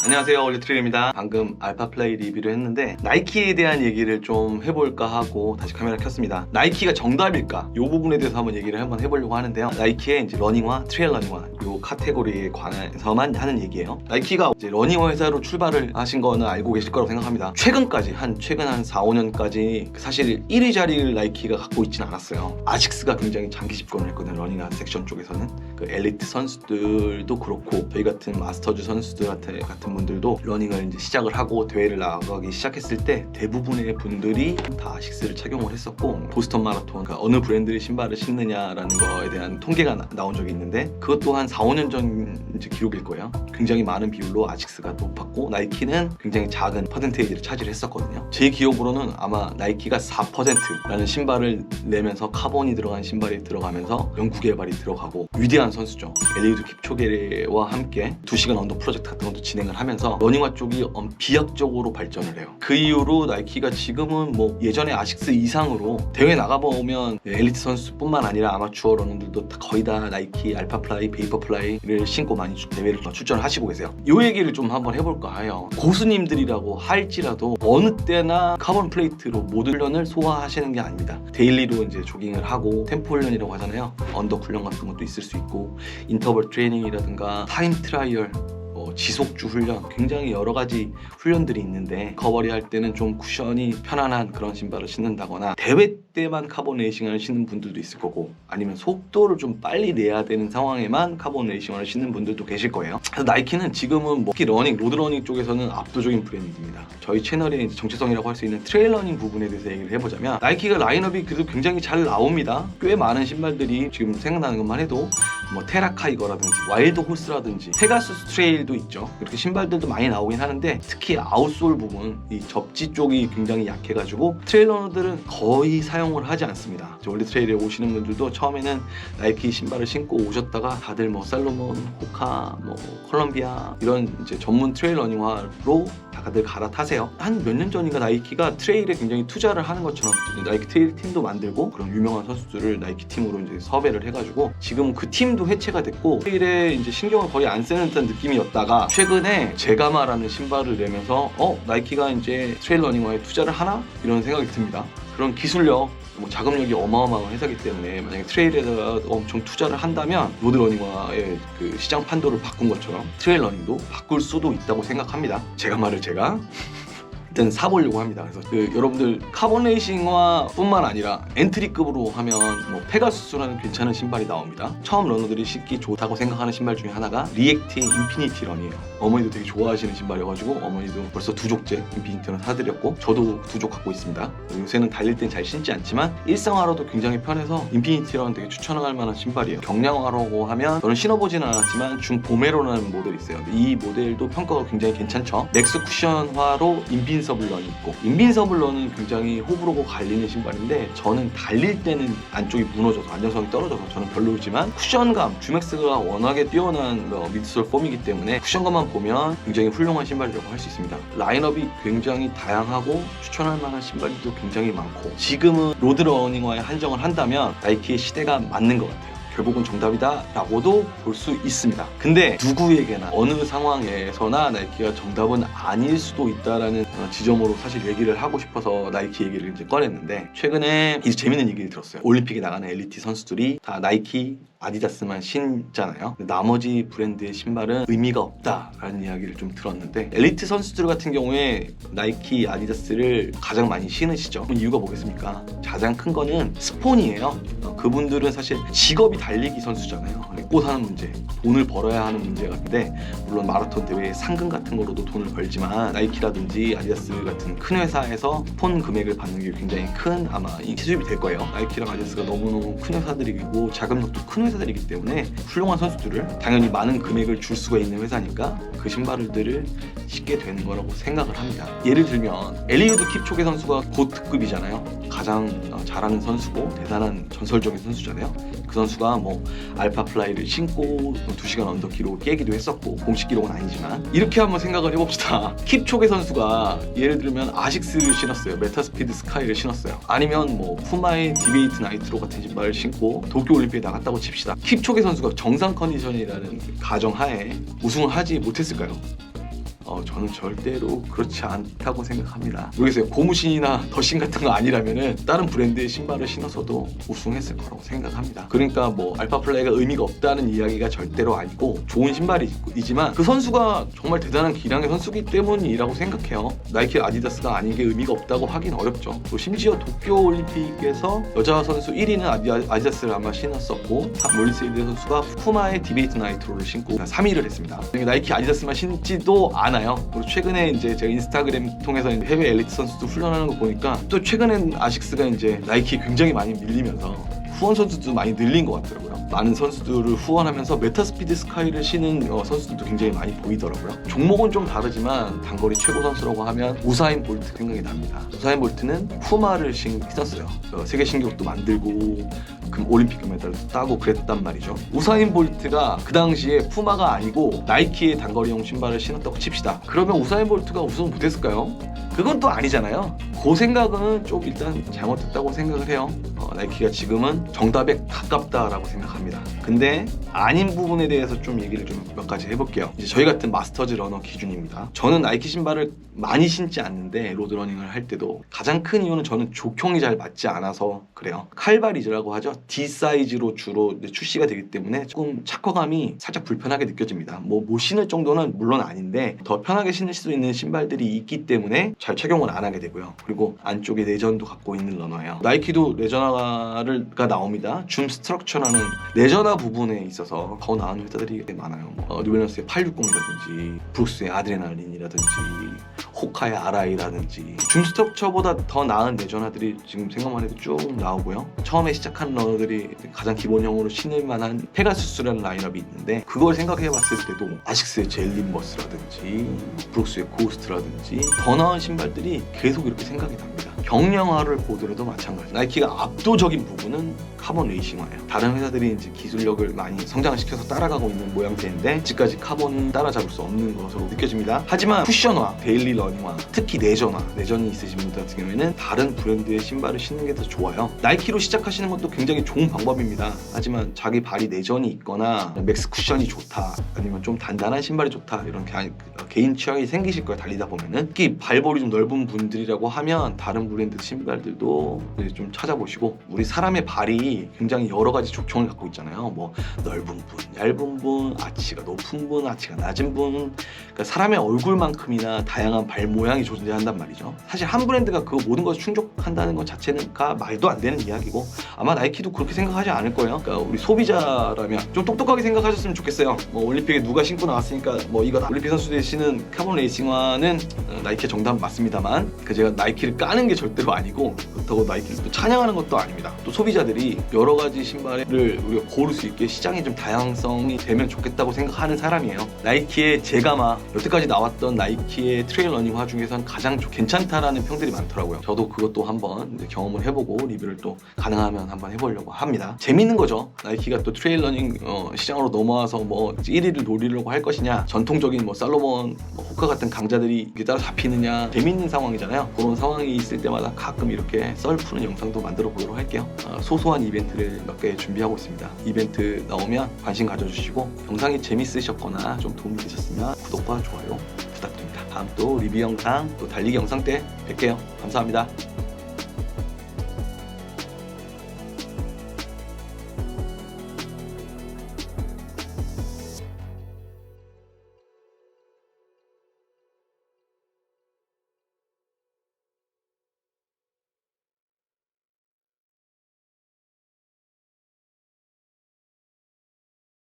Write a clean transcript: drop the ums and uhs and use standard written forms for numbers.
안녕하세요, 올리트레일입니다. 방금 알파플라이 리뷰를 했는데 나이키에 대한 얘기를 좀 해볼까 하고 다시 카메라를 켰습니다. 나이키가 정답일까? 이 부분에 대해서 한번 얘기를 해보려고 하는데요. 나이키의 이제 러닝화, 트레일 러닝화 이 카테고리에 관해서만 하는 얘기예요. 나이키가 이제 러닝화 회사로 출발을 하신 거는 알고 계실 거라고 생각합니다. 최근 한 4, 5년까지 사실 1위 자리를 나이키가 갖고 있지는 않았어요. 아식스가 굉장히 장기 집권을 했거든요. 러닝화 섹션 쪽에서는 그 엘리트 선수들도 그렇고 저희 같은 마스터즈 선수들 같은 분들도 러닝을 이제 시작을 하고 대회를 나가기 시작했을 때 대부분의 분들이 다 아식스를 착용을 했었고, 보스턴 마라톤 그러니까 어느 브랜드의 신발을 신느냐라는 거에 대한 통계가 나온 적이 있는데 그것도 한 4, 5년 전 이제 기록일 거예요. 굉장히 많은 비율로 아식스가 높았고 나이키는 굉장히 작은 퍼센테이지를 차지를 했었거든요. 제 기억으로는 아마 나이키가 4%라는 신발을 내면서 카본이 들어간 신발이 들어가면서 연구 개발이 들어가고 위대한 선수죠. 엘리우드 킵초게와 함께 2시간 언더 프로젝트 같은 것도 진행을 하면서 러닝화 쪽이 비약적으로 발전을 해요. 그 이후로 나이키가 지금은 뭐 예전에 아식스 이상으로 대회 나가보면 엘리트 선수뿐만 아니라 아마추어 러너들도 거의 다 나이키 알파플라이, 베이퍼플라이를 신고 많이 대회를 출전을 하시고 계세요. 이 얘기를 좀 한번 해볼까 해요. 고수님들이라고 할지라도 어느 때나 카본 플레이트로 모든 훈련을 소화하시는 게 아닙니다. 데일리로 이제 조깅을 하고 템포 훈련이라고 하잖아요. 언덕 훈련 같은 것도 있을 수 있고 인터벌 트레이닝이라든가 타임 트라이얼, 지속주 훈련, 굉장히 여러 가지 훈련들이 있는데 커버리 할 때는 좀 쿠션이 편안한 그런 신발을 신는다거나 대회 때만 카본 레이싱화를 신는 분들도 있을 거고, 아니면 속도를 좀 빨리 내야 되는 상황에만 카본 레이싱화를 신는 분들도 계실 거예요. 그래서 나이키는 지금은 특히 러닝, 로드러닝 쪽에서는 압도적인 브랜드입니다. 저희 채널의 정체성이라고 할 수 있는 트레일 러닝 부분에 대해서 얘기를 해보자면 나이키가 라인업이 그래도 굉장히 잘 나옵니다. 꽤 많은 신발들이 지금 생각나는 것만 해도 뭐 테라카이거라든지 와일드 호스라든지 페가수스 트레일도 있죠. 이렇게 신발들도 많이 나오긴 하는데 특히 아웃솔 부분, 이 접지 쪽이 굉장히 약해가지고 트레일러너들은 거의 사용을 하지 않습니다. 원래 트레일에 오시는 분들도 처음에는 나이키 신발을 신고 오셨다가 다들 뭐 살로몬, 호카, 뭐 콜롬비아 이런 이제 전문 트레일 러닝화로 다들 갈아타세요. 한 몇 년 전인가 나이키가 트레일에 굉장히 투자를 하는 것처럼 나이키 트레일 팀도 만들고 그런 유명한 선수들을 나이키 팀으로 이제 섭외를 해가지고 지금 그 팀도 해체가 됐고 트레일에 이제 신경을 거의 안 쓰는 듯한 느낌이었다가 최근에 제가마라는 신발을 내면서 나이키가 이제 트레일 러닝화에 투자를 하나? 이런 생각이 듭니다. 그런 기술력, 자금력이 어마어마한 회사이기 때문에 만약에 트레일에다가 엄청 투자를 한다면 로드 러닝화의 그 시장 판도를 바꾼 것처럼 트레일 러닝도 바꿀 수도 있다고 생각합니다. 제가 일단 사보려고 합니다. 그래서 여러분들 카본 레이싱화 뿐만 아니라 엔트리급으로 하면 뭐 페가수스라는 괜찮은 신발이 나옵니다. 처음 러너들이 신기 좋다고 생각하는 신발 중에 하나가 리액티의 인피니티 런이에요. 어머니도 되게 좋아하시는 신발이어가지고 어머니도 벌써 2족째 인피니티 런 사드렸고 저도 2족 갖고 있습니다. 요새는 달릴 땐 잘 신지 않지만 일상화로도 굉장히 편해서 인피니티 런 되게 추천할 만한 신발이에요. 경량화라고 하면 저는 신어보진 않았지만 중보메로라는 모델이 있어요. 이 모델도 평가가 굉장히 괜찮죠. 맥스 쿠션화로 인빈서블 런이 있고, 인빈서블 런은 굉장히 호불호가 갈리는 신발인데 저는 달릴 때는 안쪽이 무너져서 안정성이 떨어져서 저는 별로지만 쿠션감, 주맥스가 워낙에 뛰어난 미드솔 폼이기 때문에 쿠션감만 보면 굉장히 훌륭한 신발이라고 할 수 있습니다. 라인업이 굉장히 다양하고 추천할 만한 신발들도 굉장히 많고 지금은 로드 러닝화에 한정을 한다면 나이키의 시대가 맞는 것 같아요. 결국은 정답이다 라고도 볼 수 있습니다. 근데 누구에게나 어느 상황에서나 나이키가 정답은 아닐 수도 있다라는 지점으로 사실 얘기를 하고 싶어서 나이키 얘기를 이제 꺼냈는데, 최근에 이제 재밌는 얘기를 들었어요. 올림픽에 나가는 엘리트 선수들이 다 나이키, 아디다스만 신잖아요. 나머지 브랜드의 신발은 의미가 없다라는 이야기를 좀 들었는데, 엘리트 선수들 같은 경우에 나이키, 아디다스를 가장 많이 신으시죠. 이유가 뭐겠습니까? 가장 큰 거는 스폰이에요. 그분들은 사실 직업이 달리기 선수잖아요. 먹고 사는 문제, 돈을 벌어야 하는 문제가 있는데, 물론 마라톤 대회 상금 같은 거로도 돈을 벌지만 나이키라든지 아디다스 같은 큰 회사에서 스폰 금액을 받는 게 굉장히 큰 아마 수입이 될 거예요. 나이키랑 아디다스가 너무너무 큰 회사들이고 자금력도 큰 회사들이기 때문에 훌륭한 선수들을 당연히 많은 금액을 줄 수가 있는 회사니까 그 신발들을 신게 되는 거라고 생각을 합니다. 예를 들면 엘리우드 킵초게 선수가 고특급이잖아요. 가장 잘하는 선수고 대단한 전설적인 선수잖아요. 그 선수가 뭐 알파플라이를 신고 2시간 언더 기록을 깨기도 했었고 공식 기록은 아니지만, 이렇게 한번 생각을 해봅시다. 킵초게 선수가 예를 들면 아식스를 신었어요. 메타스피드 스카이를 신었어요. 아니면 뭐 푸마의 디베이트 나이트로 같은 신발을 신고 도쿄올림픽에 나갔다고 칩시다. 킵초게 선수가 정상 컨디션이라는 가정하에 우승을 하지 못했을까요? 저는 절대로 그렇지 않다고 생각합니다. 모르겠어요. 고무신이나 더신 같은 거 아니라면은 다른 브랜드의 신발을 신어서도 우승했을 거라고 생각합니다. 그러니까 뭐 알파플라이가 의미가 없다는 이야기가 절대로 아니고 좋은 신발이지만 그 선수가 정말 대단한 기량의 선수기 때문이라고 생각해요. 나이키 아디다스가 아닌 게 의미가 없다고 하긴 어렵죠. 또 심지어 도쿄올림픽에서 여자 선수 1위는 아디다스를 아마 신었었고 몰리세이드 선수가 푸마의 디베이트 나이트로를 신고 3위를 했습니다. 나이키 아디다스만 신지도 않아요. 그리고 최근에 이제 제가 인스타그램 통해서 해외 엘리트 선수도 훈련하는 거 보니까 또 최근엔 아식스가 이제 나이키에 굉장히 많이 밀리면서 후원 선수도 많이 늘린 것 같더라고요. 많은 선수들을 후원하면서 메타스피드 스카이를 신은 선수들도 굉장히 많이 보이더라고요. 종목은 좀 다르지만 단거리 최고 선수라고 하면 우사인 볼트 생각이 납니다. 우사인 볼트는 푸마를 신었어요. 세계 신기록도 만들고 올림픽 금메달도 따고 그랬단 말이죠. 우사인 볼트가 그 당시에 푸마가 아니고 나이키의 단거리용 신발을 신었다고 칩시다. 그러면 우사인 볼트가 우승 못했을까요? 그건 또 아니잖아요. 그 생각은 좀 일단 잘못됐다고 생각을 해요. 나이키가 지금은 정답에 가깝다라고 생각합니다. 근데 아닌 부분에 대해서 좀 얘기를 좀 몇 가지 해볼게요. 이제 저희 같은 마스터즈 러너 기준입니다. 저는 나이키 신발을 많이 신지 않는데 로드러닝을 할 때도 가장 큰 이유는 저는 족형이 잘 맞지 않아서 그래요. 칼바리즈라고 하죠. D 사이즈로 주로 출시가 되기 때문에 조금 착화감이 살짝 불편하게 느껴집니다. 못 신을 정도는 물론 아닌데 더 편하게 신을 수 있는 신발들이 있기 때문에 잘 착용을 안 하게 되고요. 그리고 안쪽에 레전도 갖고 있는 러너예요. 나이키도 레저나가 나옵니다. 줌 스트럭처라는 레저나 부분에 있어서 더 나은 회사들이 많아요. 뉴밸런스의 860이라든지 브룩스의 아드레날린이라든지 호카의 RI라든지 줌 스트럭처보다 더 나은 레저나들이 지금 생각만 해도 쭉 나오고요. 처음에 시작한 러너들이 가장 기본형으로 신을 만한 페가수스라는 라인업이 있는데 그걸 생각해봤을 때도 아식스의 젤린버스라든지 브룩스의 고스트라든지 더 나은 신발들이 계속 이렇게 생각이 납니다. 경량화를 보더라도 마찬가지. 나이키가 압도적인 부분은 카본 레이싱화예요. 다른 회사들이 이제 기술력을 많이 성장을 시켜서 따라가고 있는 모양새인데 아직까지 카본은 따라잡을 수 없는 것으로 느껴집니다. 하지만 쿠션화, 데일리 러닝화, 특히 내전이 있으신 분들 같은 경우에는 다른 브랜드의 신발을 신는 게 더 좋아요. 나이키로 시작하시는 것도 굉장히 좋은 방법입니다. 하지만 자기 발이 내전이 있거나 맥스 쿠션이 좋다, 아니면 좀 단단한 신발이 좋다, 이런 개인 취향이 생기실 거예요. 달리다 보면은. 특히 발볼이 좀 넓은 분들이라고 하면 다른 브랜드 신발들도 좀 찾아보시고, 우리 사람의 발이 굉장히 여러 가지 족형을 갖고 있잖아요. 뭐 넓은 분, 얇은 분, 아치가 높은 분, 아치가 낮은 분, 그러니까 사람의 얼굴만큼이나 다양한 발 모양이 존재한단 말이죠. 사실 한 브랜드가 그 모든 것을 충족한다는 것 자체는 말도 안 되는 이야기고, 아마 나이키도 그렇게 생각하지 않을 거예요. 그러니까 우리 소비자라면 좀 똑똑하게 생각하셨으면 좋겠어요. 뭐 올림픽에 누가 신고 나왔으니까 뭐 이거다. 올림픽 선수들이 신은 카본 레이싱화는 나이키의 정답 맞습니다만, 제가 나이키를 까는 게 절대로 아니고 그렇다고 나이키를 또 찬양하는 것도 아닙니다. 또 소비자들이 여러 가지 신발을 우리가 고를 수 있게 시장이 좀 다양성이 되면 좋겠다고 생각하는 사람이에요. 나이키의 제가마, 여태까지 나왔던 나이키의 트레일 러닝화 중에선 가장 괜찮다라는 평들이 많더라고요. 저도 그것도 한번 경험을 해보고 리뷰를 또 가능하면 한번 해보려고 합니다. 재밌는 거죠. 나이키가 또 트레일 러닝 시장으로 넘어와서 뭐 1위를 노리려고 할 것이냐, 전통적인 뭐 살로몬, 호카 같은 강자들이 이게 따라잡히느냐, 재밌는 상황이잖아요. 그런 상황이 있을 때마다 가끔 이렇게 썰 푸는 영상도 만들어 보도록 할게요. 소소한 이벤트를 몇 개 준비하고 있습니다. 이벤트 나오면 관심 가져주시고, 영상이 재밌으셨거나 좀 도움이 되셨으면 구독과 좋아요 부탁드립니다. 다음 또 리뷰 영상, 또 달리기 영상 때 뵐게요. 감사합니다.